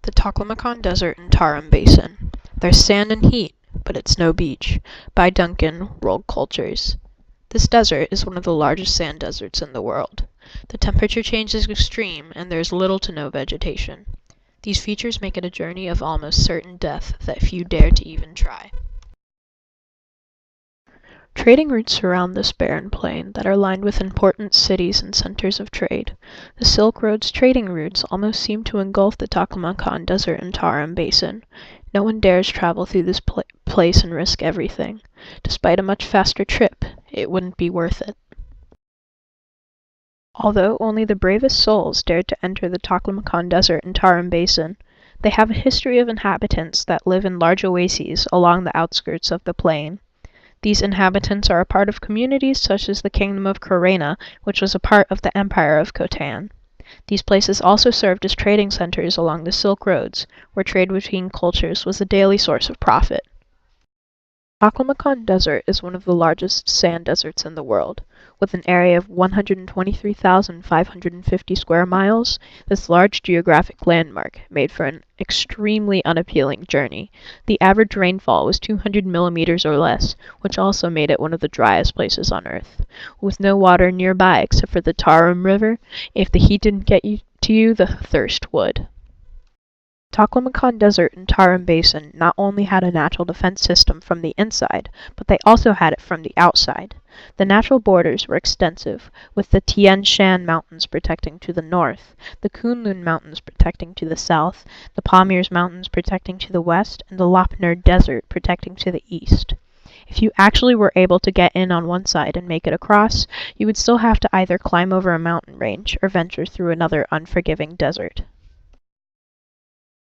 The Taklamakan Desert and Tarim Basin. There's sand and heat, but it's no beach. By Duncan, World Cultures. This desert is one of the largest sand deserts in the world. The temperature change is extreme, and there's little to no vegetation. These features make it a journey of almost certain death that few dare to even try. Trading routes surround this barren plain that are lined with important cities and centers of trade. The Silk Road's trading routes almost seem to engulf the Taklamakan Desert and Tarim Basin. No one dares travel through this place and risk everything. Despite a much faster trip, it wouldn't be worth it. Although only the bravest souls dared to enter the Taklamakan Desert and Tarim Basin, they have a history of inhabitants that live in large oases along the outskirts of the plain. These inhabitants are a part of communities such as the Kingdom of Korena, which was a part of the Empire of Khotan. These places also served as trading centers along the Silk Roads, where trade between cultures was a daily source of profit. The Taklamakan Desert is one of the largest sand deserts in the world. With an area of 123,550 square miles, this large geographic landmark made for an extremely unappealing journey. The average rainfall was 200 millimeters or less, which also made it one of the driest places on Earth. With no water nearby except for the Tarim River, if the heat didn't get to you, the thirst would. Taklamakan Desert and Tarim Basin not only had a natural defense system from the inside, but they also had it from the outside. The natural borders were extensive, with the Tian Shan Mountains protecting to the north, the Kunlun Mountains protecting to the south, the Pamirs Mountains protecting to the west, and the Lapner Desert protecting to the east. If you actually were able to get in on one side and make it across, you would still have to either climb over a mountain range or venture through another unforgiving desert.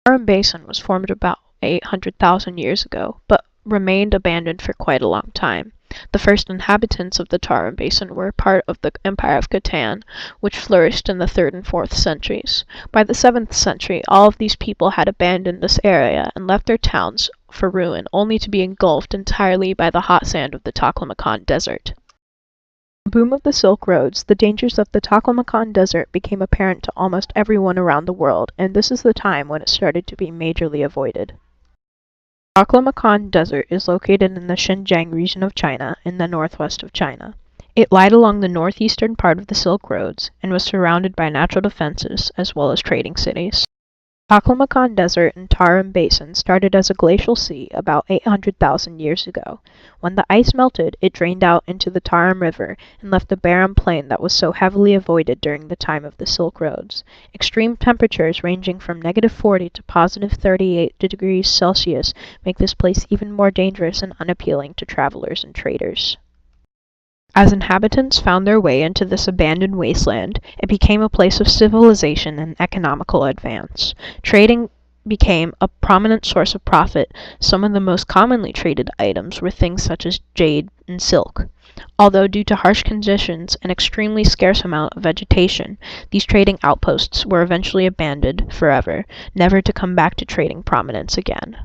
The Tarim Basin was formed about 800,000 years ago, but remained abandoned for quite a long time. The first inhabitants of the Tarim Basin were part of the Empire of Khotan, which flourished in the 3rd and 4th centuries. By the 7th century, all of these people had abandoned this area and left their towns for ruin, only to be engulfed entirely by the hot sand of the Taklamakan Desert. With the boom of the Silk Roads, the dangers of the Taklamakan Desert became apparent to almost everyone around the world, and this is the time when it started to be majorly avoided. The Taklamakan Desert is located in the Xinjiang region of China, in the northwest of China. It lied along the northeastern part of the Silk Roads, and was surrounded by natural defenses as well as trading cities. The Taklamakan Desert and Tarim Basin started as a glacial sea about 800,000 years ago. When the ice melted, it drained out into the Tarim River and left the barren plain that was so heavily avoided during the time of the Silk Roads. Extreme temperatures ranging from -40 to +38 degrees Celsius make this place even more dangerous and unappealing to travelers and traders. As inhabitants found their way into this abandoned wasteland, it became a place of civilization and economical advance. Trading became a prominent source of profit. Some of the most commonly traded items were things such as jade and silk. Although due to harsh conditions and extremely scarce amount of vegetation, these trading outposts were eventually abandoned forever, never to come back to trading prominence again.